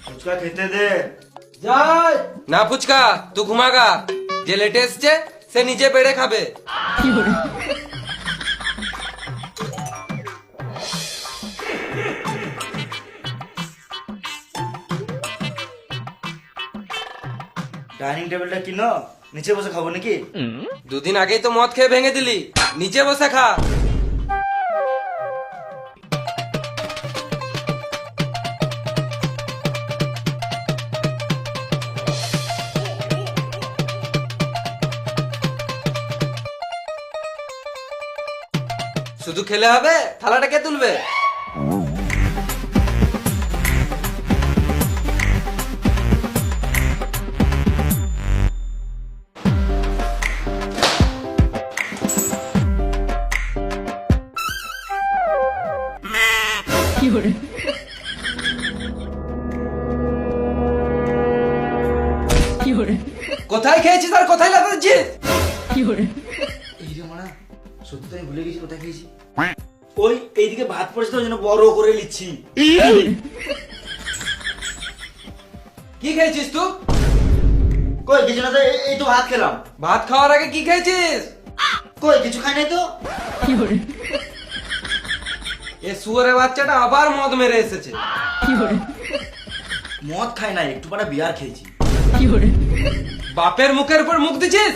ফুচকা খেতে দে। যাই না ফুচকা তুই ঘুমাগা, যে লেটে এসছে সে নিচে বেড়ে খাবে। ডাইনিং টেবিলটা কিনো, নিচে বসে খাবো নাকি? দুদিন আগেই তো মদ খেয়ে ভেঙে দিলি, নিচে বসে খা। শুধু খেলে হবে, থালাটা কে তুলবে? কোথায় খেয়েছিস আর কোথায় লাগাচ্ছিস? এই রে মারা, সত্যি তো আমি ভুলে গেছি কোথায় খেয়েছি। ওই এইদিকে ভাত পড়েছে তো, ওই জন্য বড় করে নিচ্ছি। কি খেয়েছিস তুই? কই কিছু না তো, এই তো ভাত খেলাম। ভাত খাওয়ার আগে কি খেয়েছিস? কই কিছু খাই নাই তো। এ শুয়োরের বাচ্চাটা আবার মদ মেরে এসেছে। মদ খাই নাই, একটু পরে বিয়ার খেয়েছি। বাপের মুখের উপর মুখ দিছিস?